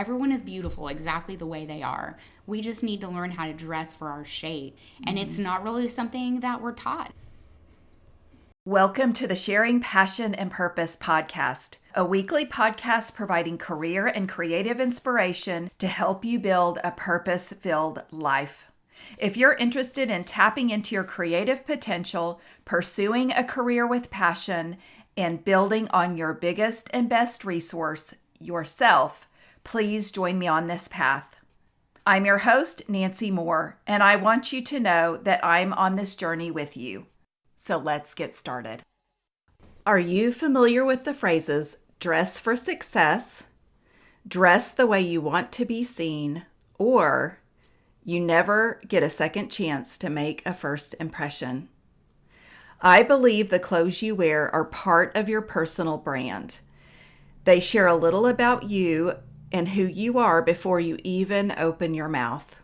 everyone is beautiful exactly the way they are. We just need to learn how to dress for our shape. And it's not really something that we're taught. Welcome to the Sharing Passion and Purpose podcast, a weekly podcast providing career and creative inspiration to help you build a purpose-filled life. If you're interested in tapping into your creative potential, pursuing a career with passion, and building on your biggest and best resource, yourself, please join me on this path. I'm your host, Nancy Moore, and I want you to know that I'm on this journey with you. So let's get started. Are you familiar with the phrases, dress for success, dress the way you want to be seen, or you never get a second chance to make a first impression? I believe the clothes you wear are part of your personal brand. They share a little about you and who you are before you even open your mouth.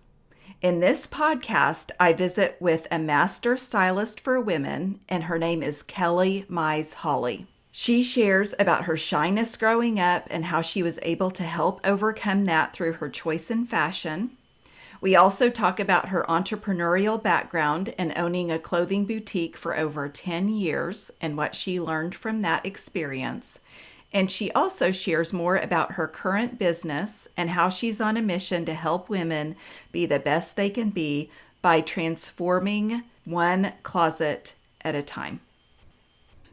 In this podcast, I visit with a Master Stylist for women, and her name is Mize Holley. She shares about her shyness growing up and how she was able to help overcome that through her choice in fashion. We also talk about her entrepreneurial background and owning a clothing boutique for over 10 years and what she learned from that experience. And she also shares more about her current business and how she's on a mission to help women be the best they can be by transforming one closet at a time.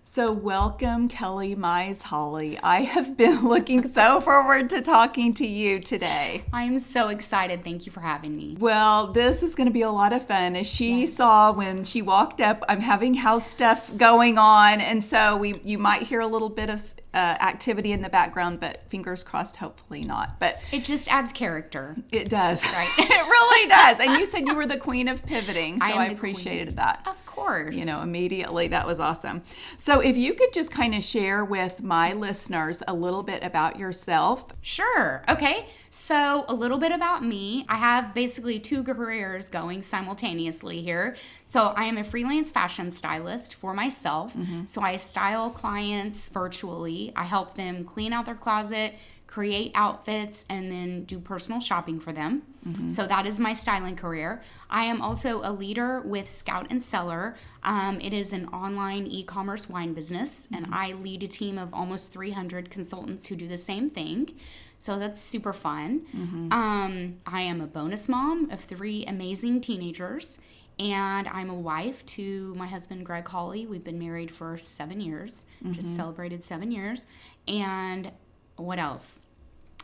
So welcome, Mize Holley. I have been looking so forward to talking to you today. I'm so excited. Thank you for having me. Well, this is going to be a lot of fun. As she saw when she walked up, I'm having house stuff going on. And so you might hear a little bit of activity in the background, but fingers crossed, hopefully not. But it just adds character. It does. Right. It really does. And you said you were the queen of pivoting, so I appreciated that. Of course. Immediately. That was awesome. So if you could just kind of share with my listeners a little bit about yourself. Sure. Okay. So a little bit about me. I have basically two careers going simultaneously here. So I am a freelance fashion stylist for myself. Mm-hmm. So I style clients virtually. I help them clean out their closet, create outfits, and then do personal shopping for them. Mm-hmm. So that is my styling career. I am also a leader with Scout and Cellar. It is an online e-commerce wine business, mm-hmm. and I lead a team of almost 300 consultants who do the same thing. So that's super fun. Mm-hmm. I am a bonus mom of 3 amazing teenagers, and I'm a wife to my husband, Greg Holley. We've been married for 7 years, mm-hmm. just celebrated 7 years. And what else?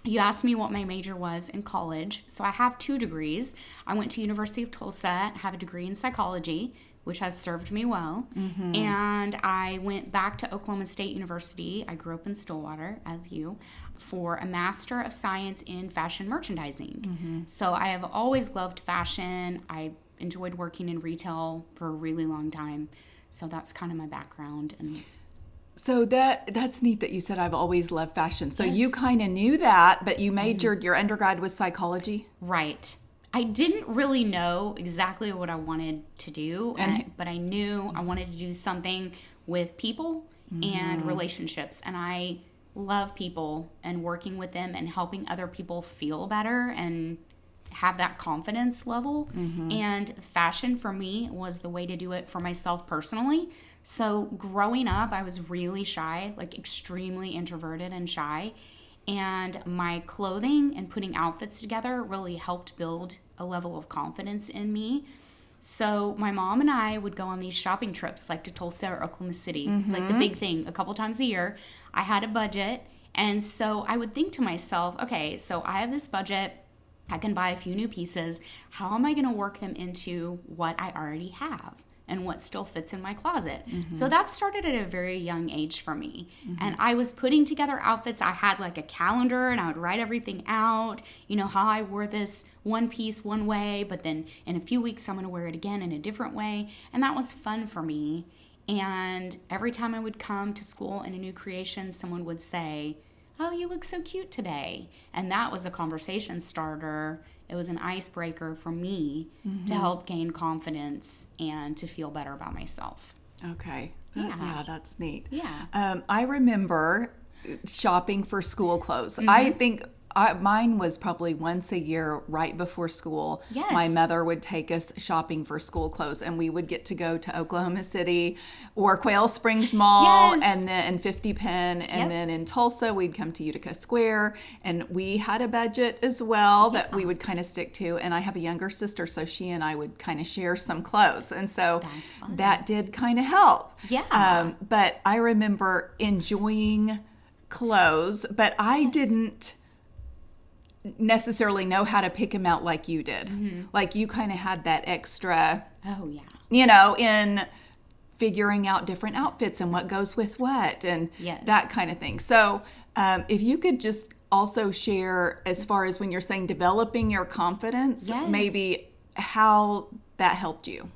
You asked me what my major was in college. So I have 2 degrees. I went to University of Tulsa, have a degree in psychology, which has served me well. Mm-hmm. And I went back to Oklahoma State University. I grew up in Stillwater, as you, for a Master of Science in Fashion Merchandising. Mm-hmm. So I have always loved fashion. I enjoyed working in retail for a really long time. So that's kind of my background. And so that's neat that you said I've always loved fashion. So yes. You kind of knew that, but you majored, your undergrad was psychology? Right. I didn't really know exactly what I wanted to do, but I knew I wanted to do something with people mm-hmm. and relationships. And I love people and working with them and helping other people feel better and have that confidence level. Mm-hmm. And fashion for me was the way to do it for myself personally. So growing up, I was really shy, like extremely introverted and shy. And my clothing and putting outfits together really helped build a level of confidence in me. So my mom and I would go on these shopping trips, like to Tulsa or Oklahoma City. Mm-hmm. It's like the big thing, a couple times a year. I had a budget. And so I would think to myself, okay, so I have this budget. I can buy a few new pieces. How am I going to work them into what I already have and what still fits in my closet? Mm-hmm. So that started at a very young age for me. Mm-hmm. And I was putting together outfits. I had like a calendar and I would write everything out, how I wore this one piece one way, but then in a few weeks I'm going to wear it again in a different way. And that was fun for me. And every time I would come to school in a new creation, someone would say, "Oh, you look so cute today." And that was a conversation starter. It was an icebreaker for me mm-hmm. to help gain confidence and to feel better about myself. Okay. Yeah, that's neat. Yeah. I remember shopping for school clothes. Mm-hmm. I think mine was probably once a year right before school. Yes. My mother would take us shopping for school clothes, and we would get to go to Oklahoma City or Quail Springs Mall, Yes. and then 50 Pen, and then in Tulsa we'd come to Utica Square, and we had a budget as well that we would kind of stick to. And I have a younger sister, so she and I would kind of share some clothes, and so that did kind of help. Yeah. But I remember enjoying clothes, but I didn't necessarily know how to pick them out like you did. Like you kind of had that extra, in figuring out different outfits and what goes with what and that kind of thing. So if you could just also share, as far as when you're saying developing your confidence, maybe how that helped you.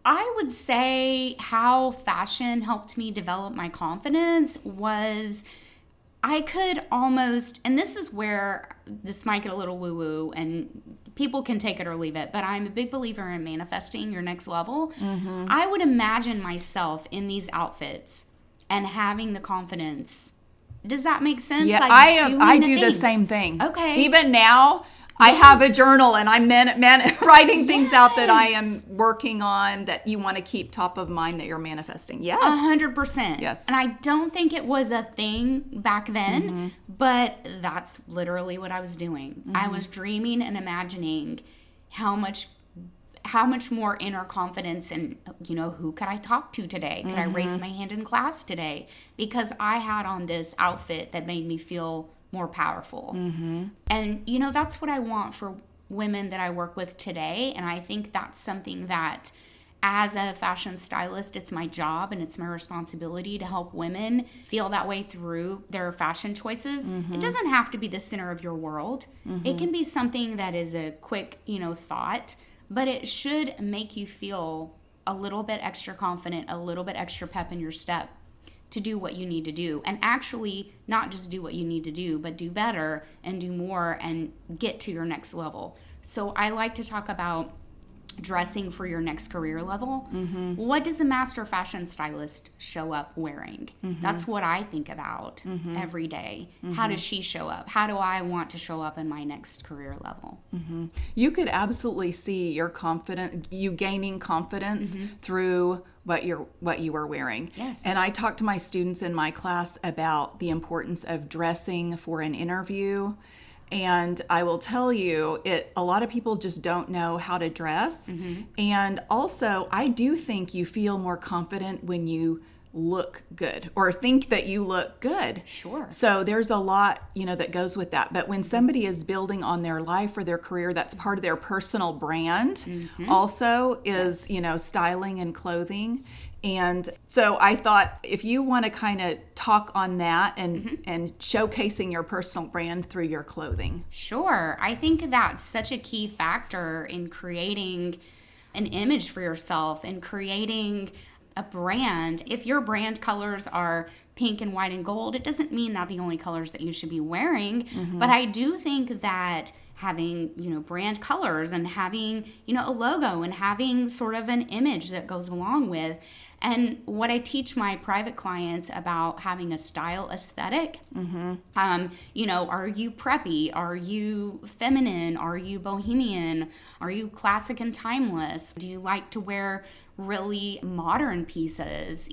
I would say how fashion helped me develop my confidence was I could almost, and this is where this might get a little woo-woo and people can take it or leave it, but I'm a big believer in manifesting your next level. I would imagine myself in these outfits and having the confidence. Does that make sense? Yeah, like I do the same thing. Okay. Even now, I have a journal and I'm writing things out that I am working on that you want to keep top of mind that you're manifesting. Yes. 100%. Yes. And I don't think it was a thing back then, but that's literally what I was doing. I was dreaming and imagining how much more inner confidence and, who could I talk to today? Could I raise my hand in class today? Because I had on this outfit that made me feel more powerful. And, that's what I want for women that I work with today. And I think that's something that as a fashion stylist, it's my job and it's my responsibility to help women feel that way through their fashion choices. It doesn't have to be the center of your world. It can be something that is a quick, thought, but it should make you feel a little bit extra confident, a little bit extra pep in your step to do what you need to do, and actually not just do what you need to do, but do better and do more and get to your next level. So I like to talk about dressing for your next career level. What does a master fashion stylist show up wearing? That's what I think about every day. How does she show up? How do I want to show up in my next career level? You could absolutely see you gaining confidence through what you are wearing. Yes. And I talk to my students in my class about the importance of dressing for an interview. And I will tell you, a lot of people just don't know how to dress. And also, I do think you feel more confident when you look good or think that you look good. Sure. So there's a lot, that goes with that. But when somebody is building on their life or their career, that's part of their personal brand also is, styling and clothing. And so I thought if you want to kind of talk on that and showcasing your personal brand through your clothing. Sure. I think that's such a key factor in creating an image for yourself and creating a brand. If your brand colors are pink and white and gold, it doesn't mean that the only colors that you should be wearing. But I do think that having, brand colors and having, a logo and having sort of an image that goes along with. And what I teach my private clients about having a style aesthetic, are you preppy? Are you feminine? Are you bohemian? Are you classic and timeless? Do you like to wear really modern pieces?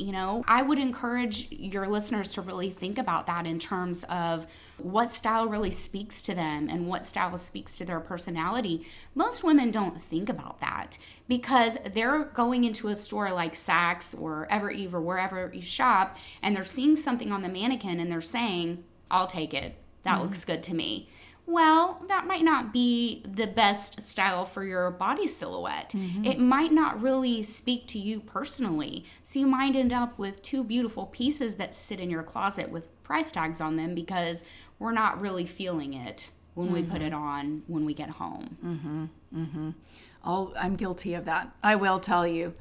I would encourage your listeners to really think about that in terms of what style really speaks to them and what style speaks to their personality. Most women don't think about that because they're going into a store like Saks or Ever Eve or wherever you shop, and they're seeing something on the mannequin and they're saying, I'll take it. That looks good to me. Well, that might not be the best style for your body silhouette. It might not really speak to you personally. So you might end up with two beautiful pieces that sit in your closet with price tags on them because we're not really feeling it when we put it on when we get home. Oh, I'm guilty of that. I will tell you.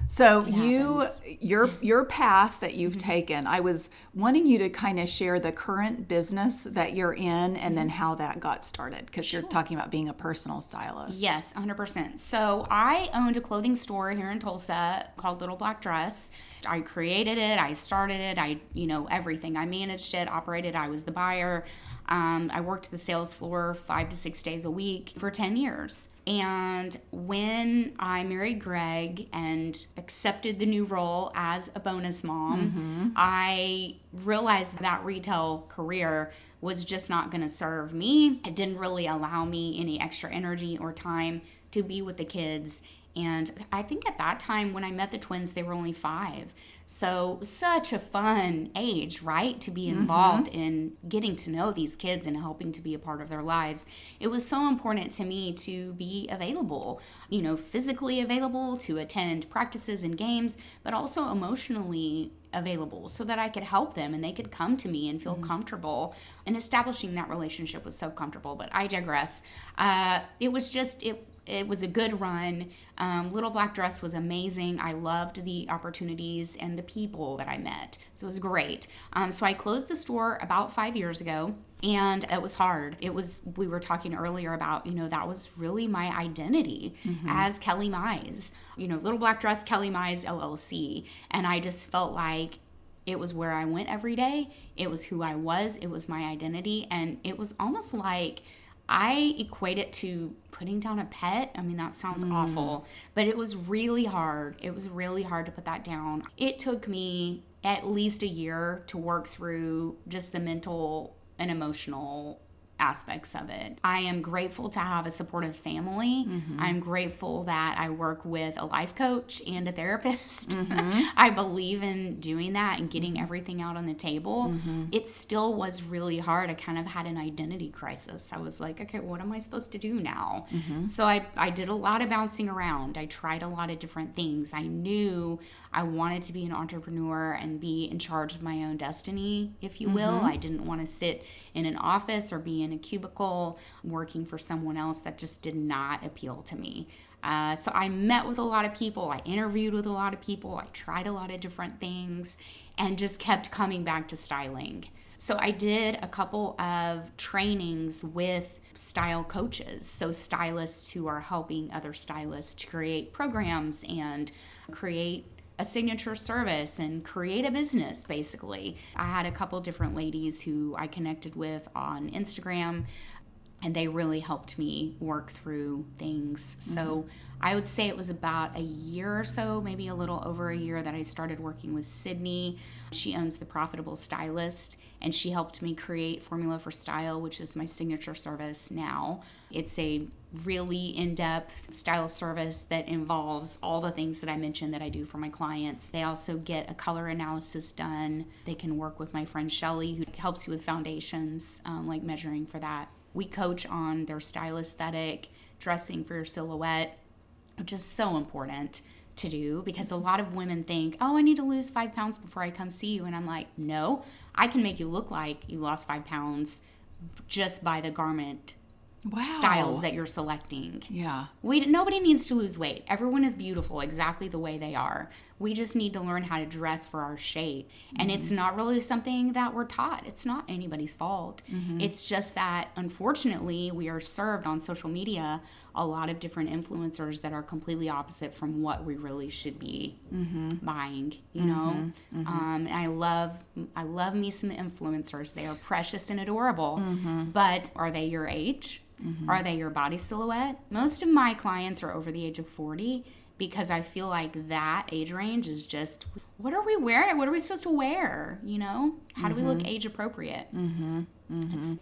So your path that you've taken, I was wanting you to kind of share the current business that you're in and then how that got started, because you're talking about being a personal stylist. Yes, 100%. So I owned a clothing store here in Tulsa called Little Black Dress. I created it. I started it. Everything. I managed it, operated. I was the buyer. I worked the sales floor 5 to 6 days a week for 10 years. And when I married Greg and accepted the new role as a bonus mom, I realized that retail career was just not going to serve me. It didn't really allow me any extra energy or time to be with the kids. And I think at that time when I met the twins, they were only 5. So such a fun age, right? To be involved in getting to know these kids and helping to be a part of their lives. It was so important to me to be available, physically available to attend practices and games, but also emotionally available so that I could help them and they could come to me and feel comfortable. And establishing that relationship was so comfortable, but I digress. It was a good run. Little Black Dress was amazing. I loved the opportunities and the people that I met. So it was great. So I closed the store about 5 years ago, and it was hard. We were talking earlier about, that was really my identity as Kelly Mize. Little Black Dress, Kelly Mize, LLC. And I just felt like it was where I went every day. It was who I was. It was my identity. And it was almost like I equate it to putting down a pet. I mean, that sounds awful, but it was really hard. It was really hard to put that down. It took me at least a year to work through just the mental and emotional aspects of it. I am grateful to have a supportive family. I'm grateful that I work with a life coach and a therapist. I believe in doing that and getting everything out on the table. It still was really hard. I kind of had an identity crisis. I was like, okay, what am I supposed to do now? So I did a lot of bouncing around. I tried a lot of different things. I knew I wanted to be an entrepreneur and be in charge of my own destiny, if you will. I didn't want to sit in an office or be in a cubicle working for someone else. That just did not appeal to me. So I met with a lot of people. I interviewed with a lot of people. I tried a lot of different things and just kept coming back to styling. So I did a couple of trainings with style coaches, so stylists who are helping other stylists to create programs and create a signature service and create a business, basically. I had a couple different ladies who I connected with on Instagram, and they really helped me work through things. So I would say it was about a year or so, maybe a little over a year, that I started working with Sydney. She owns The Profitable Stylist, and she helped me create Formula for Style, which is my signature service now. It's a really in-depth style service that involves all the things that I mentioned that I do for my clients. They also get a color analysis done. They can work with my friend Shelly, who helps you with foundations, like measuring for that. We coach on their style aesthetic, dressing for your silhouette, which is so important to do because a lot of women think, oh, I need to lose 5 pounds before I come see you. And I'm like, no, I can make you look like you lost 5 pounds just by the garment styles that you're selecting. Yeah. Nobody needs to lose weight. Everyone is beautiful exactly the way they are. We just need to learn how to dress for our shape. And it's not really something that we're taught. It's not anybody's fault. It's just that, unfortunately, we are served on social media a lot of different influencers that are completely opposite from what we really should be buying, you know? I love me some influencers. They are precious and adorable, but are they your age? Are they your body silhouette? Most of my clients are over the age of 40 because I feel like that age range is just, what are we wearing? What are we supposed to wear? You know? How do we look age appropriate?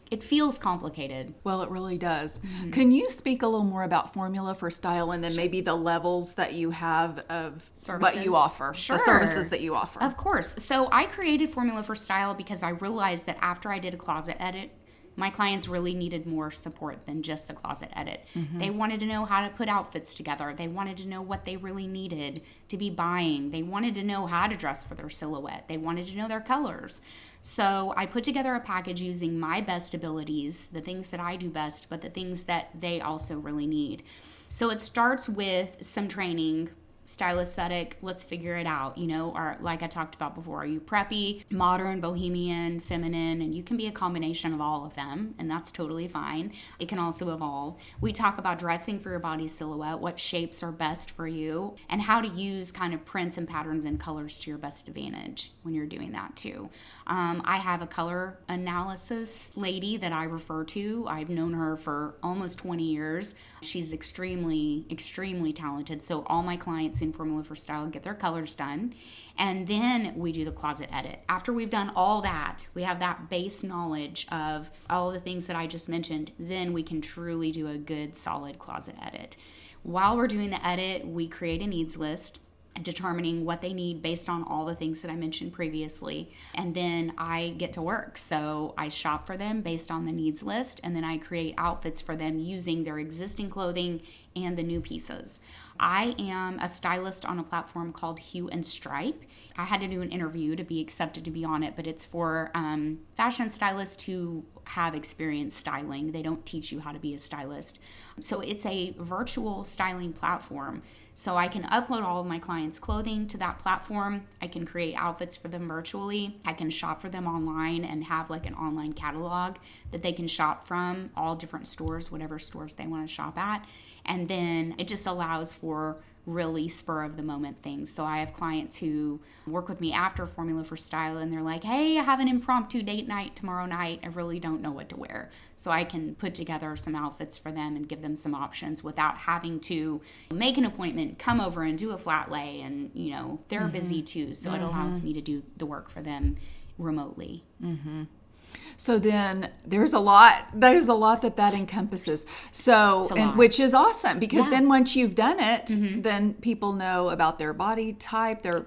It feels complicated. Well, it really does. Can you speak a little more about Formula for Style and then maybe the levels that you have of services. What you offer, Sure. the services that you offer? Of course. So I created Formula for Style because I realized that after I did a closet edit, my clients really needed more support than just the closet edit. They wanted to know how to put outfits together. They wanted to know what they really needed to be buying. They wanted to know how to dress for their silhouette. They wanted to know their colors. So I put together a package using my best abilities, the things that I do best, but the things that they also really need. So it starts with some training, style aesthetic, let's figure it out. Or like I talked about before, are you preppy, modern, bohemian, feminine? And you can be a combination of all of them, and that's totally fine. It can also evolve. We talk about dressing for your body silhouette, what shapes are best for you, and how to use kind of prints and patterns and colors to your best advantage when you're doing that too. I have a color analysis lady that I refer to. I've known her for almost 20 years. She's extremely, extremely talented. So all my clients in Formula for Style get their colors done. And then we do the closet edit. After we've done all that, we have that base knowledge of all the things that I just mentioned, then we can truly do a good, solid closet edit. While we're doing the edit, we create a needs list, determining what they need based on all the things that I mentioned previously. And then I get to work. So I shop for them based on the needs list, and then I create outfits for them using their existing clothing and the new pieces. I am a stylist on a platform called Hue and Stripe. I had to do an interview to be accepted to be on it, but it's for fashion stylists who have experience styling. They don't teach you how to be a stylist. So it's a virtual styling platform. So I can upload all of my clients' clothing to that platform. I can create outfits for them virtually. I can shop for them online and have like an online catalog that they can shop from, all different stores, whatever stores they want to shop at. And then it just allows for really spur of the moment things. So I have clients who work with me after Formula for Style, and they're like, hey, I have an impromptu date night tomorrow night. I really don't know what to wear. So I can put together some outfits for them and give them some options without having to make an appointment, come over and do a flat lay. And, they're busy too. So it allows me to do the work for them remotely. Mm-hmm. So then there's a lot that encompasses. So, which is awesome, because then once you've done it, then people know about their body type, their,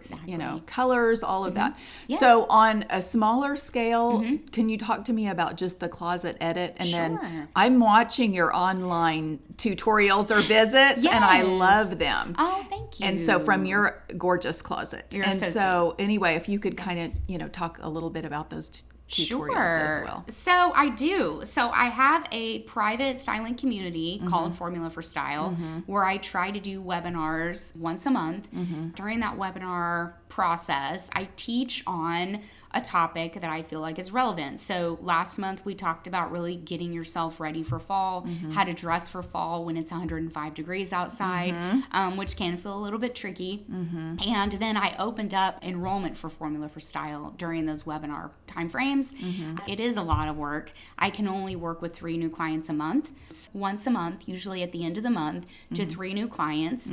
colors, all of that. Yes. So on a smaller scale, can you talk to me about just the closet edit? And then I'm watching your online tutorials or visits, and I love them. Oh, thank you. And so from your gorgeous closet. You're so sweet. Anyway, if you could kind of, talk a little bit about those tutorials as well. So I do. So I have a private styling community called Formula for Style, where I try to do webinars once a month. During that webinar process, I teach on a topic that I feel like is relevant. So last month we talked about really getting yourself ready for fall, how to dress for fall when it's 105 degrees outside, which can feel a little bit tricky. And then I opened up enrollment for Formula for Style during those webinar timeframes. It is a lot of work. I can only work with 3 new clients a month. Once a month, usually at the end of the month, to 3 new clients.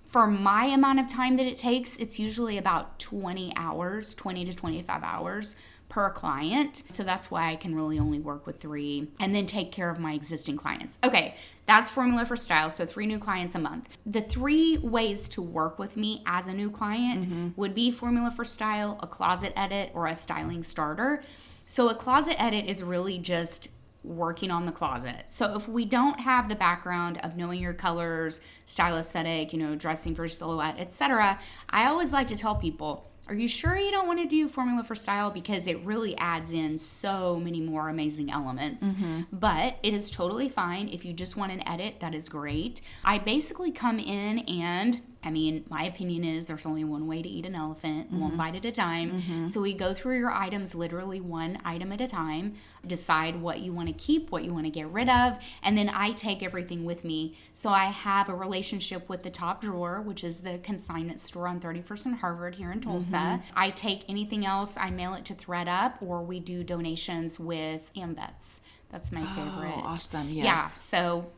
For my amount of time that it takes, it's usually about 20 to 25 hours per client. So that's why I can really only work with 3 and then take care of my existing clients. Okay, that's Formula for Style. So 3 new clients a month. The 3 ways to work with me as a new client would be Formula for Style, a closet edit, or a styling starter. So a closet edit is really just working on the closet. So if we don't have the background of knowing your colors, style aesthetic, dressing for silhouette, etc., I always like to tell people, are you sure you don't want to do Formula for Style? Because it really adds in so many more amazing elements. But it is totally fine. If you just want an edit, that is great. I basically come in and my opinion is there's only one way to eat an elephant, one bite at a time. So we go through your items literally one item at a time, decide what you want to keep, what you want to get rid of, and then I take everything with me. So I have a relationship with the Top Drawer, which is the consignment store on 31st and Harvard here in Tulsa. I take anything else, I mail it to ThredUp, or we do donations with AmVets. That's my favorite. Oh, awesome, yes. Yeah, so...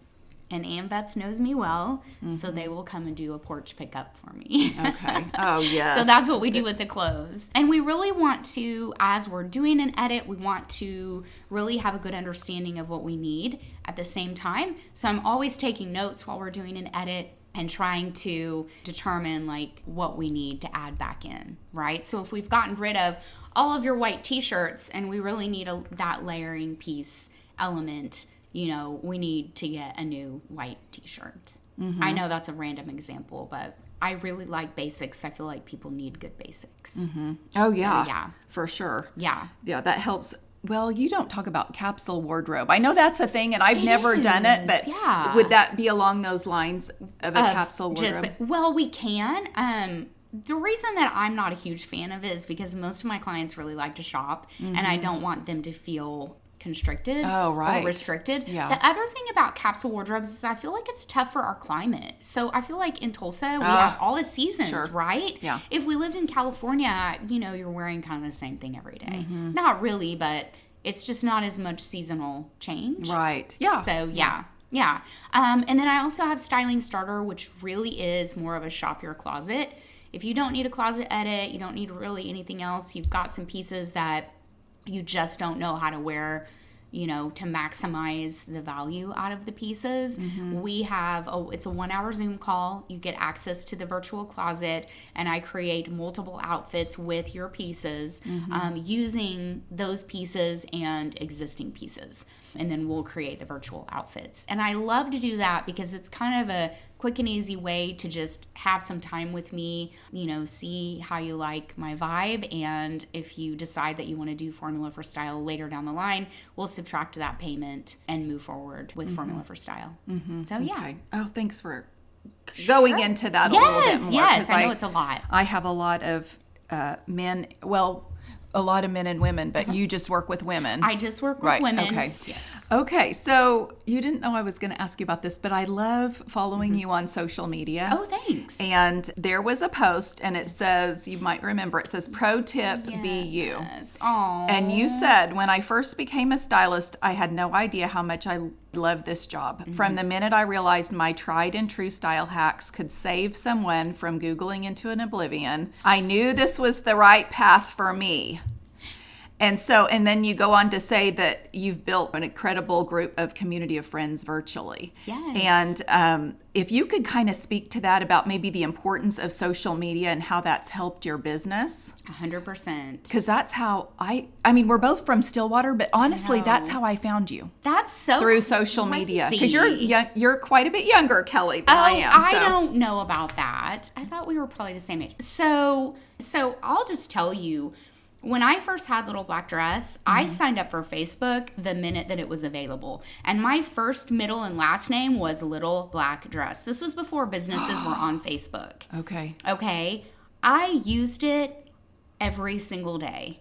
And AmVets knows me well, so they will come and do a porch pickup for me. Okay. Oh, yes. So that's what we do with the clothes. And we really want to, as we're doing an edit, we want to really have a good understanding of what we need at the same time. So I'm always taking notes while we're doing an edit and trying to determine what we need to add back in, right? So if we've gotten rid of all of your white t-shirts and we really need that layering piece element, we need to get a new white t-shirt. I know that's a random example, but I really like basics. I feel like people need good basics. Oh, yeah. So, yeah. For sure. Yeah. Yeah, that helps Well, you don't talk about capsule wardrobe. I know that's a thing, and I've never done it, but yeah. Would that be along those lines of a capsule wardrobe? Well, we can. The reason that I'm not a huge fan of it is because most of my clients really like to shop, and I don't want them to feel constricted or restricted. Yeah. The other thing about capsule wardrobes is I feel like it's tough for our climate. So I feel like in Tulsa, we have all the seasons, right? Yeah. If we lived in California, you're wearing kind of the same thing every day. Not really, but it's just not as much seasonal change. Right. Yeah. So, yeah. And then I also have Styling Starter, which really is more of a shop your closet. If you don't need a closet edit, you don't need really anything else, you've got some pieces that you just don't know how to wear, to maximize the value out of the pieces. We have, it's a 1-hour Zoom call. You get access to the virtual closet, and I create multiple outfits with your pieces using those pieces and existing pieces. And then we'll create the virtual outfits. And I love to do that because it's kind of a quick and easy way to just have some time with me, see how you like my vibe. And if you decide that you want to do Formula for Style later down the line, we'll subtract that payment and move forward with Formula for Style. So, yeah. Okay. Oh, thanks for going into that a little bit more. Yes, I know it's a lot. I have a lot of men, a lot of men and women, but you just work with women. I just work with women. Okay. Yes. Okay. So you didn't know I was going to ask you about this, but I love following you on social media. Oh, thanks. And there was a post, and it says, you might remember, it says, pro tip, be you. Yes. Aww. And you said, when I first became a stylist, I had no idea how much I loved this job. From the minute I realized my tried and true style hacks could save someone from Googling into an oblivion, I knew this was the right path for me. And then you go on to say that you've built an incredible group of community of friends virtually. Yes. And if you could kind of speak to that about maybe the importance of social media and how that's helped your business. 100%. Because that's how I mean, we're both from Stillwater, but honestly, that's how I found you. That's so through social media. Because you're quite a bit younger, Kelly, than I am. I don't know about that. I thought we were probably the same age. So I'll just tell you, when I first had Little Black Dress, I signed up for Facebook the minute that it was available. And my first, middle, and last name was Little Black Dress. This was before businesses were on Facebook. Okay. I used it every single day.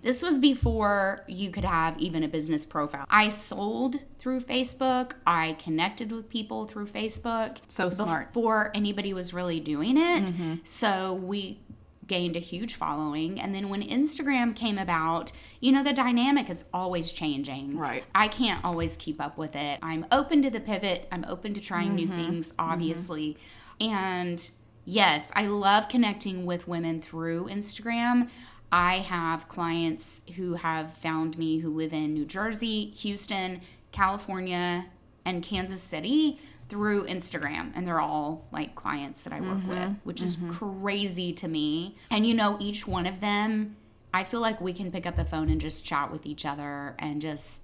This was before you could have even a business profile. I sold through Facebook. I connected with people through Facebook. So smart. Before anybody was really doing it. So we gained a huge following. And then when Instagram came about, the dynamic is always changing. Right. I can't always keep up with it. I'm open to the pivot. I'm open to trying new things, obviously. And yes, I love connecting with women through Instagram. I have clients who have found me who live in New Jersey, Houston, California, and Kansas City through Instagram, and they're all like clients that I work with, which is crazy to me. And each one of them, I feel like we can pick up the phone and just chat with each other and just,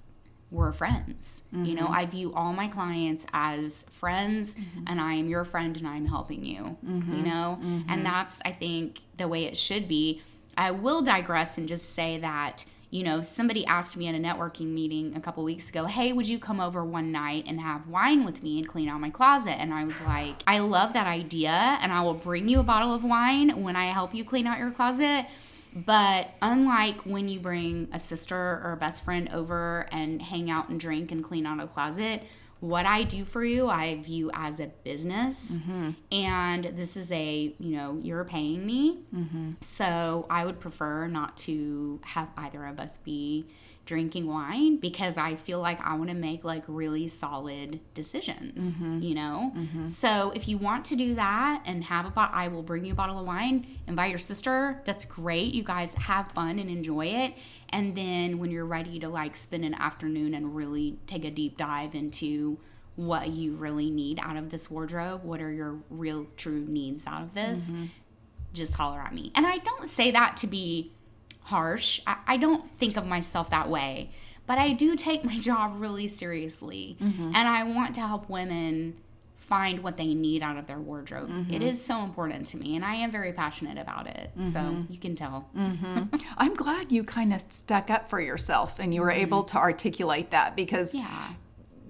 we're friends. I view all my clients as friends, and I am your friend and I'm helping you, and that's, I think, the way it should be. I will digress and just say that somebody asked me at a networking meeting a couple weeks ago, hey, would you come over one night and have wine with me and clean out my closet? And I was like, I love that idea, and I will bring you a bottle of wine when I help you clean out your closet. But unlike when you bring a sister or a best friend over and hang out and drink and clean out a closet, what I do for you, I view as a business. And this is you're paying me. So I would prefer not to have either of us be drinking wine, because I feel like I want to make like really solid decisions, So if you want to do that and I will bring you a bottle of wine, invite your sister. That's great. You guys have fun and enjoy it. And then when you're ready to like spend an afternoon and really take a deep dive into what you really need out of this wardrobe, what are your real true needs out of this, just holler at me. And I don't say that to be harsh. I don't think of myself that way, but I do take my job really seriously. And I want to help women find what they need out of their wardrobe. It is so important to me, and I am very passionate about it. So you can tell. I'm glad you kind of stuck up for yourself and you were able to articulate that, because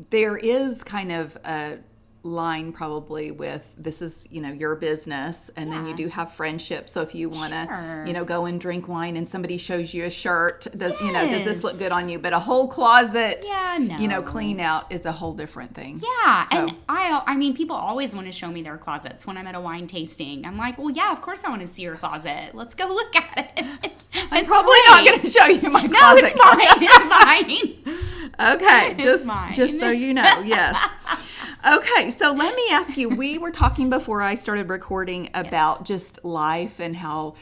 there is kind of a line probably with, this is, your business, and then you do have friendships. So if you want to, go and drink wine and somebody shows you a shirt, does this look good on you? But a whole closet, clean out is a whole different thing. Yeah. So. And I mean, people always want to show me their closets when I'm at a wine tasting. I'm like, well, yeah, of course I want to see your closet. Let's go look at it. I'm probably not going to show you my closet. No, it's fine. It's fine. Okay. Just so you know. Yes. Okay, so let me ask you, we were talking before I started recording about just life and how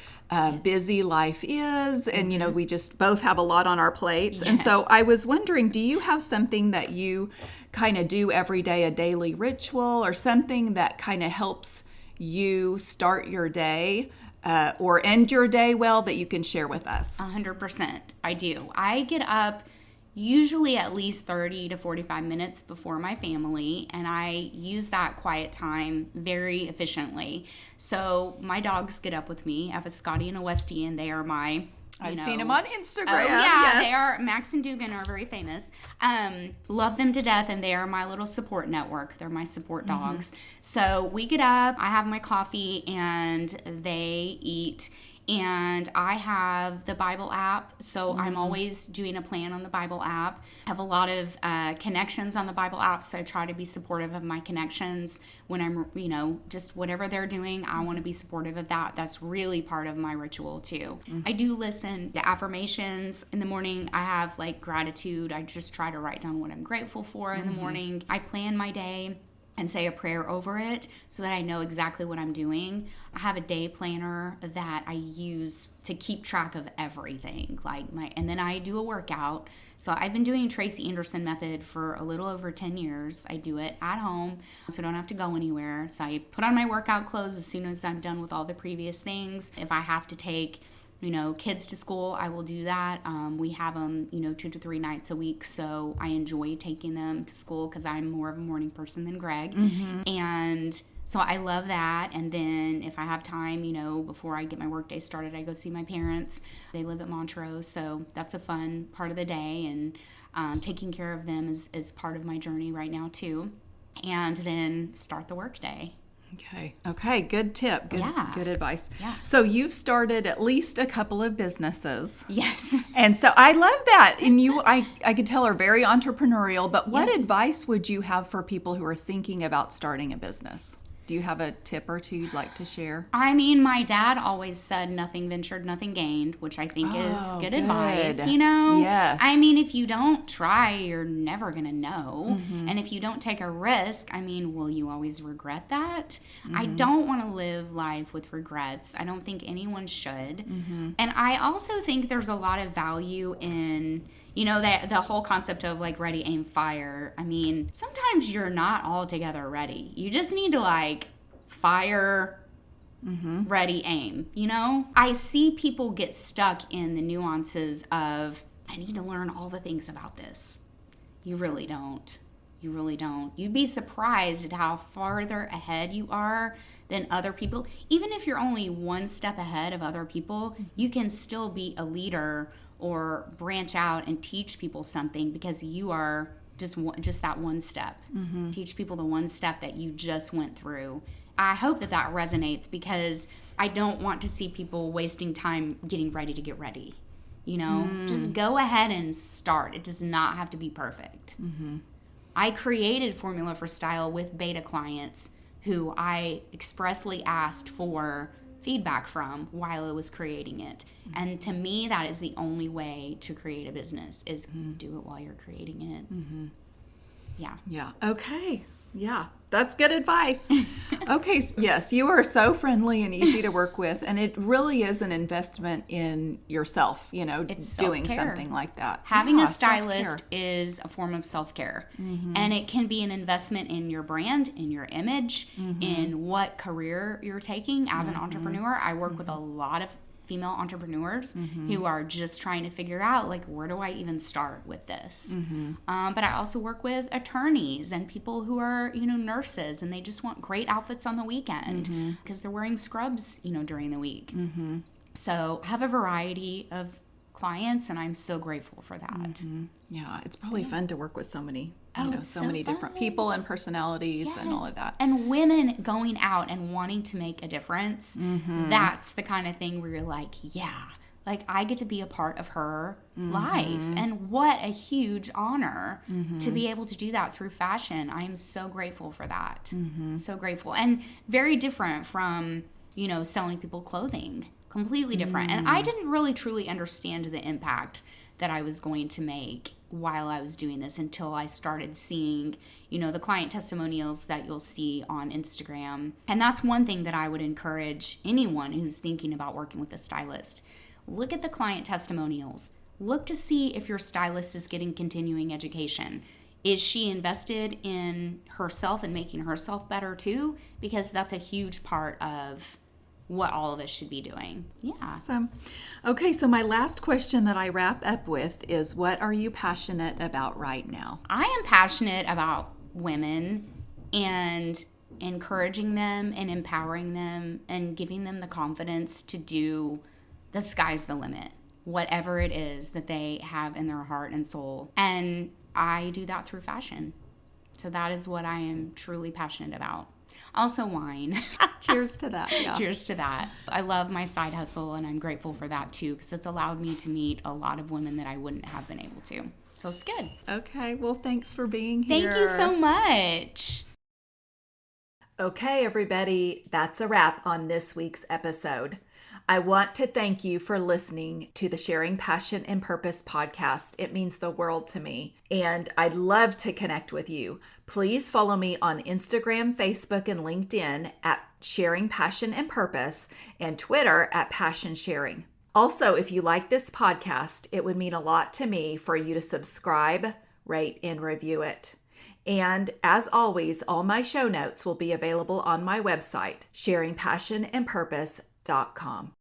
busy life is. And, we just both have a lot on our plates. Yes. And so I was wondering, do you have something that you kind of do every day, a daily ritual, or something that kind of helps you start your day or end your day well, that you can share with us? 100%. I do. I get up usually at least 30 to 45 minutes before my family, and I use that quiet time very efficiently. So my dogs get up with me. I have a Scotty and a Westie, and they are my... I've seen them on Instagram. Oh, yeah, yes. They are. Max and Dugan are very famous. Love them to death, and they are my little support network. They're my support dogs. So we get up, I have my coffee, and they eat. And I have the Bible app, so I'm always doing a plan on the Bible app. I have a lot of connections on the Bible app, so I try to be supportive of my connections when I'm, just whatever they're doing, I want to be supportive of that. That's really part of my ritual too. I do listen to affirmations in the morning. I have gratitude. I just try to write down what I'm grateful for in the morning. I plan my day and say a prayer over it so that I know exactly what I'm doing. I have a day planner that I use to keep track of everything. And then I do a workout. So I've been doing Tracy Anderson method for a little over 10 years. I do it at home, so I don't have to go anywhere. So I put on my workout clothes as soon as I'm done with all the previous things. If I have to take kids to school, I will do that. We have them, 2 to 3 nights a week. So I enjoy taking them to school because I'm more of a morning person than Greg. And so I love that. And then if I have time, before I get my work day started, I go see my parents. They live at Montrose. So that's a fun part of the day. And taking care of them is part of my journey right now too. And then start the work day. Okay. Good tip. Good advice. Yeah. So you've started at least a couple of businesses. Yes. And so I love that. And I could tell are very entrepreneurial, but what advice would you have for people who are thinking about starting a business? Do you have a tip or two you'd like to share? I mean, my dad always said nothing ventured, nothing gained, which I think is good advice, Yes. I mean, if you don't try, you're never going to know. And if you don't take a risk, will you always regret that? I don't want to live life with regrets. I don't think anyone should. And I also think there's a lot of value in... that the whole concept of ready, aim, fire. Sometimes you're not altogether ready. You just need to fire, ready, aim. I see people get stuck in the nuances of, I need to learn all the things about this. You really don't. You'd be surprised at how farther ahead you are than other people. Even if you're only one step ahead of other people, you can still be a leader or branch out and teach people something because you are just that one step. Teach people the one step that you just went through. I hope that resonates because I don't want to see people wasting time getting ready to get ready. Just go ahead and start. It does not have to be perfect. I created Formula for Style with beta clients who I expressly asked for feedback from while I was creating it. And to me, that is the only way to create a business is do it while you're creating it. Yeah. Okay. Yeah. That's good advice. Okay. Yes, you are so friendly and easy to work with. And it really is an investment in yourself, it's doing self-care. Something like that. Having a stylist is a form of self-care. And it can be an investment in your brand, in your image, in what career you're taking as an entrepreneur. I work with a lot of female entrepreneurs who are just trying to figure out, like, where do I even start with this? But I also work with attorneys and people who are, nurses, and they just want great outfits on the weekend because they're wearing scrubs, during the week. So I have a variety of clients, and I'm so grateful for that. Yeah, it's probably fun to work with so many, it's so so many different people and personalities and all of that. And women going out and wanting to make a difference, that's the kind of thing where you're like, yeah, like I get to be a part of her life. And what a huge honor to be able to do that through fashion. I am so grateful for that. So grateful. And very different from, selling people clothing. Completely different. And I didn't really truly understand the impact that I was going to make while I was doing this until I started seeing, the client testimonials that you'll see on Instagram. And that's one thing that I would encourage anyone who's thinking about working with a stylist. Look at the client testimonials. Look to see if your stylist is getting continuing education. Is she invested in herself and making herself better too? Because that's a huge part of what all of us should be doing. Yeah. Awesome. Okay, so my last question that I wrap up with is, what are you passionate about right now? I am passionate about women and encouraging them and empowering them and giving them the confidence to do the sky's the limit, whatever it is that they have in their heart and soul. And I do that through fashion. So that is what I am truly passionate about. Also wine. Cheers to that. Yeah. Cheers to that. I love my side hustle, and I'm grateful for that too, because it's allowed me to meet a lot of women that I wouldn't have been able to. So it's good. Okay. Well, thanks for being here. Thank you so much. Okay, everybody. That's a wrap on this week's episode. I want to thank you for listening to the Sharing Passion and Purpose podcast. It means the world to me, and I'd love to connect with you. Please follow me on Instagram, Facebook, and LinkedIn at Sharing Passion and Purpose, and Twitter at Passion Sharing. Also, if you like this podcast, it would mean a lot to me for you to subscribe, rate, and review it. And as always, all my show notes will be available on my website, sharingpassionandpurpose.com.